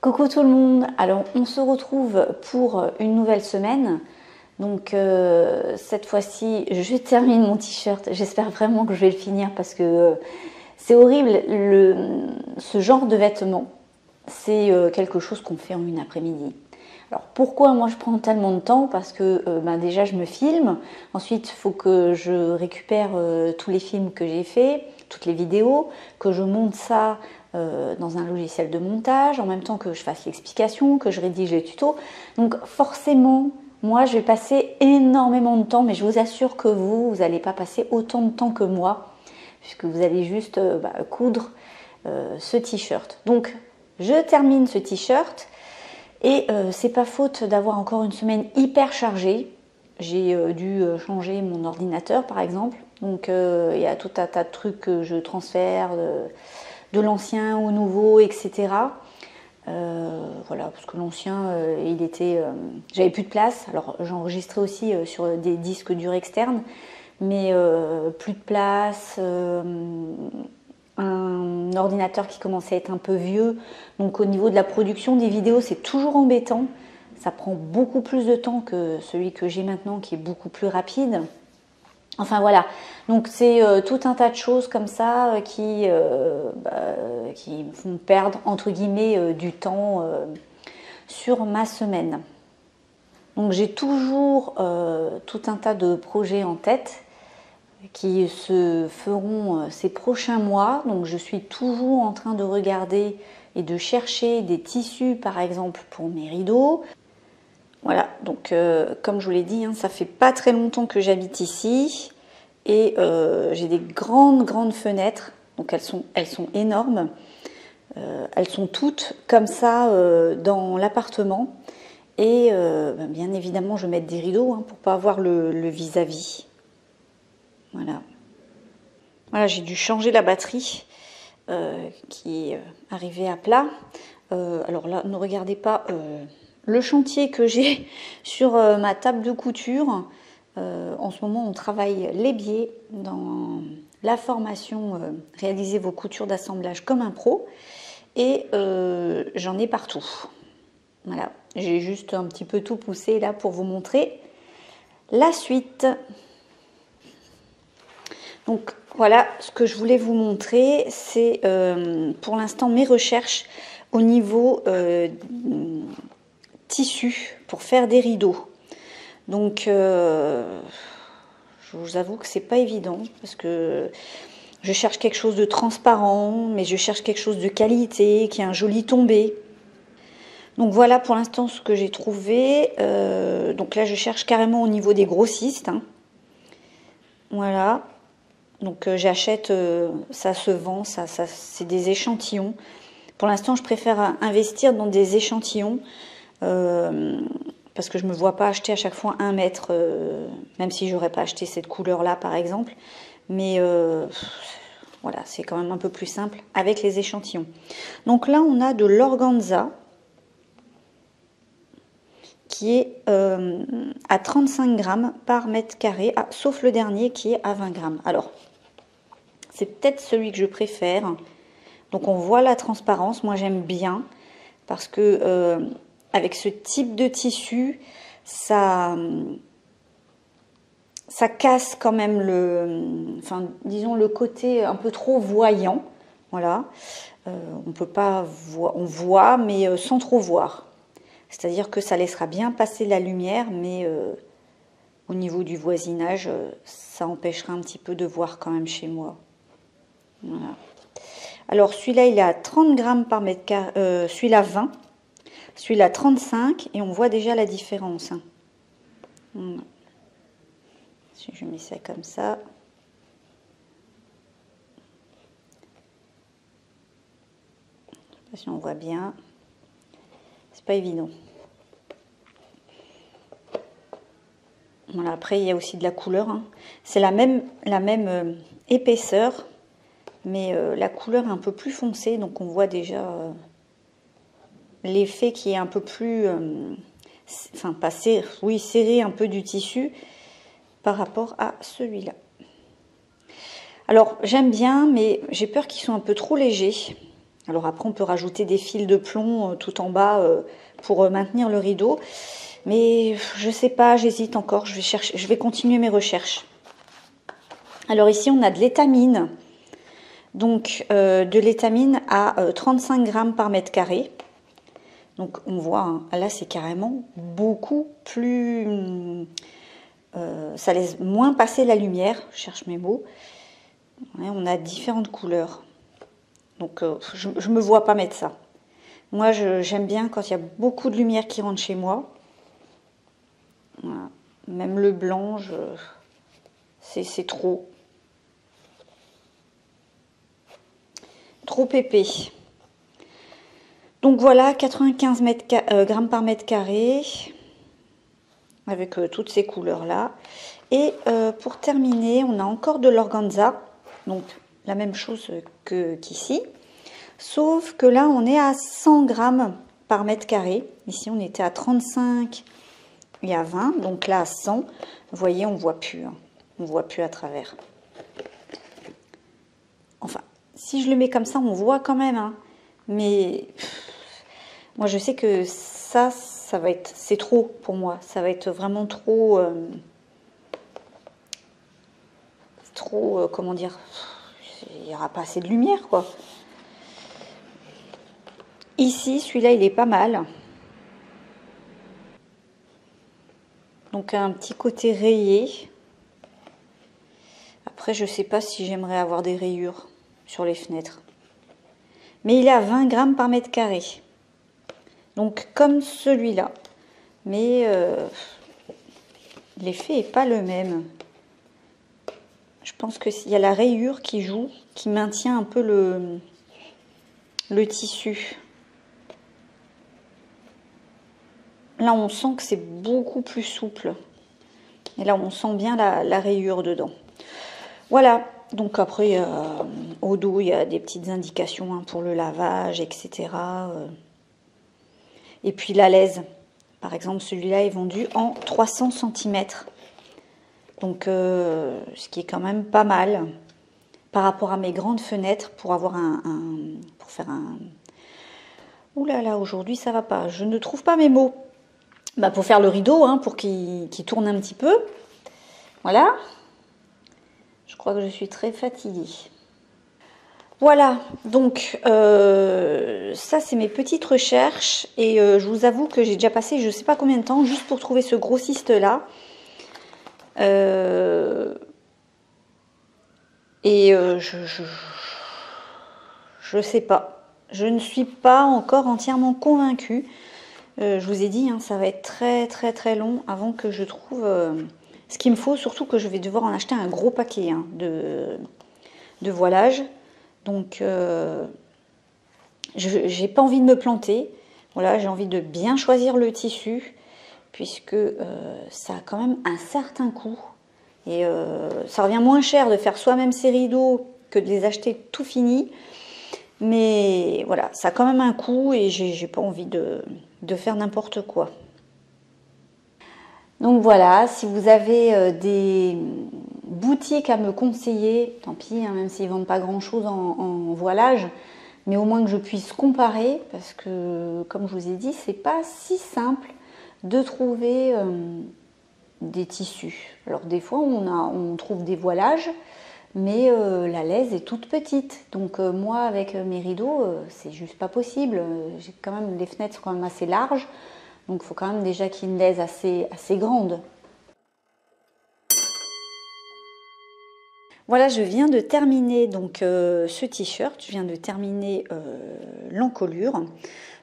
Coucou tout le monde, alors on se retrouve pour une nouvelle semaine. Donc cette fois-ci je termine mon t-shirt, j'espère vraiment que je vais le finir parce que c'est horrible, ce genre de vêtements c'est quelque chose qu'on fait en une après-midi. Alors pourquoi moi je prends tellement de temps? Parce que déjà je me filme, ensuite il faut que je récupère tous les films que j'ai faits, toutes les vidéos, que je monte ça dans un logiciel de montage, en même temps que je fasse l'explication, que je rédige les tutos. Donc forcément, moi je vais passer énormément de temps, mais je vous assure que vous n'allez pas passer autant de temps que moi, puisque vous allez juste coudre ce t-shirt. Donc je termine ce t-shirt. Et c'est pas faute d'avoir encore une semaine hyper chargée. J'ai dû changer mon ordinateur par exemple. Donc il y a tout un tas de trucs que je transfère de l'ancien au nouveau, etc. Voilà, parce que l'ancien, j'avais plus de place. Alors j'enregistrais aussi sur des disques durs externes, mais plus de place. Un ordinateur qui commençait à être un peu vieux, donc au niveau de la production des vidéos c'est toujours embêtant, ça prend beaucoup plus de temps que celui que j'ai maintenant qui est beaucoup plus rapide. Enfin voilà, donc c'est tout un tas de choses comme ça qui me font perdre entre guillemets du temps sur ma semaine. Donc j'ai toujours tout un tas de projets en tête qui se feront ces prochains mois. Donc je suis toujours en train de regarder et de chercher des tissus par exemple pour mes rideaux. Voilà, donc comme je vous l'ai dit, ça fait pas très longtemps que j'habite ici et j'ai des grandes fenêtres, donc elles sont énormes. Elles sont toutes comme ça dans l'appartement et bien évidemment je vais mettre des rideaux pour pas avoir le vis-à-vis. Voilà, j'ai dû changer la batterie qui est arrivée à plat. Alors là, ne regardez pas le chantier que j'ai sur ma table de couture. En ce moment, on travaille les biais dans la formation réaliser vos coutures d'assemblage comme un pro. Et j'en ai partout. Voilà, j'ai juste un petit peu tout poussé là pour vous montrer la suite. Donc voilà ce que je voulais vous montrer, c'est pour l'instant mes recherches au niveau tissu pour faire des rideaux. Donc je vous avoue que c'est pas évident parce que je cherche quelque chose de transparent, mais je cherche quelque chose de qualité, qui a un joli tombé. Donc voilà pour l'instant ce que j'ai trouvé. Donc là je cherche carrément au niveau des grossistes. Voilà. Donc j'achète, ça se vend, ça c'est des échantillons. Pour l'instant, je préfère investir dans des échantillons parce que je ne me vois pas acheter à chaque fois 1 mètre, même si j'aurais pas acheté cette couleur-là par exemple. Mais voilà, c'est quand même un peu plus simple avec les échantillons. Donc là, on a de l'organza qui est à 35 grammes par mètre carré, sauf le dernier qui est à 20 grammes. Alors, c'est peut-être celui que je préfère. Donc on voit la transparence, moi j'aime bien parce que avec ce type de tissu, ça casse quand même disons le côté un peu trop voyant. Voilà, on peut pas voir, on voit mais sans trop voir. C'est-à-dire que ça laissera bien passer la lumière, mais au niveau du voisinage, ça empêchera un petit peu de voir quand même chez moi. Voilà. Alors celui-là il est à 30 grammes par mètre carré, celui-là 20, celui-là 35 et on voit déjà la différence. Voilà. Si je mets ça comme ça. Je sais pas si on voit bien. C'est pas évident. Voilà, après il y a aussi de la couleur. C'est la même épaisseur. Mais la couleur est un peu plus foncée, donc on voit déjà l'effet qui est un peu plus, enfin pas serré, oui serré un peu du tissu par rapport à celui-là. Alors j'aime bien, mais j'ai peur qu'ils soient un peu trop légers. Alors après, on peut rajouter des fils de plomb tout en bas pour maintenir le rideau. Mais je sais pas, j'hésite encore. Je vais continuer mes recherches. Alors ici, on a de l'étamine. Donc de l'étamine à 35 grammes par mètre carré. Donc on voit, hein, là c'est carrément beaucoup plus... ça laisse moins passer la lumière, je cherche mes mots. Ouais, on a différentes couleurs. Donc je ne me vois pas mettre ça. Moi j'aime bien quand il y a beaucoup de lumière qui rentre chez moi. Voilà. Même le blanc, c'est trop. Trop épais. Donc voilà, 95 grammes par mètre carré, avec toutes ces couleurs-là. Et pour terminer, on a encore de l'organza, donc la même chose qu'ici, sauf que là, on est à 100 grammes par mètre carré. Ici, on était à 35 et à 20, donc là, à 100. Vous voyez, on ne voit plus, hein. On ne voit plus à travers. Enfin, si je le mets comme ça, on voit quand même, hein. Mais moi, je sais que ça va être, c'est trop pour moi. Ça va être vraiment trop, comment dire, il n'y aura pas assez de lumière, quoi. Ici, celui-là, il est pas mal. Donc, un petit côté rayé. Après, je sais pas si j'aimerais avoir des rayures sur les fenêtres. Mais il est à 20 grammes par mètre carré. Donc, comme celui-là. Mais l'effet n'est pas le même. Je pense qu'il y a la rayure qui joue, qui maintient un peu le tissu. Là, on sent que c'est beaucoup plus souple. Et là, on sent bien la rayure dedans. Voilà. Donc après, au dos, il y a des petites indications, hein, pour le lavage, etc. Et puis la laise. Par exemple, celui-là est vendu en 300 cm. Donc, ce qui est quand même pas mal par rapport à mes grandes fenêtres pour avoir pour faire un... Ouh là là, aujourd'hui ça va pas. Je ne trouve pas mes mots. Bah, pour faire le rideau, hein, pour qu'il tourne un petit peu. Voilà. Je crois que je suis très fatiguée. Voilà, donc ça c'est mes petites recherches et je vous avoue que j'ai déjà passé je ne sais pas combien de temps juste pour trouver ce grossiste là. Je sais pas. Je ne suis pas encore entièrement convaincue. Je vous ai dit, hein, ça va être très très très long avant que je trouve ce qu'il me faut. Surtout que je vais devoir en acheter un gros paquet, hein, de voilage. Donc, j'ai pas envie de me planter. Voilà, j'ai envie de bien choisir le tissu, puisque ça a quand même un certain coût. Et ça revient moins cher de faire soi-même ses rideaux que de les acheter tout finis. Mais voilà, ça a quand même un coût et j'ai pas envie de faire n'importe quoi. Donc voilà, si vous avez des boutiques à me conseiller, tant pis, hein, même s'ils vendent pas grand chose en voilage, mais au moins que je puisse comparer, parce que comme je vous ai dit, c'est pas si simple de trouver des tissus. Alors des fois on trouve des voilages, mais la laise est toute petite, donc moi avec mes rideaux c'est juste pas possible. J'ai quand même, les fenêtres sont quand même assez larges, donc il faut quand même déjà qu'il y ait une laise assez grande. Voilà, je viens de terminer donc ce t-shirt, je viens de terminer l'encolure.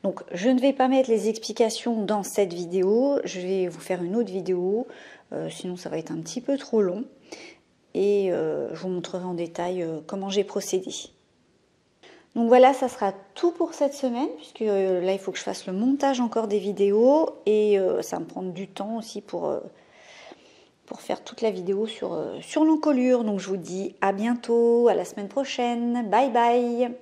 Donc je ne vais pas mettre les explications dans cette vidéo, je vais vous faire une autre vidéo, sinon ça va être un petit peu trop long. Et je vous montrerai en détail comment j'ai procédé. Donc voilà, ça sera tout pour cette semaine, puisque là il faut que je fasse le montage encore des vidéos et ça va me prendre du temps aussi pour faire toute la vidéo sur l'encolure. Donc je vous dis à bientôt, à la semaine prochaine, bye bye.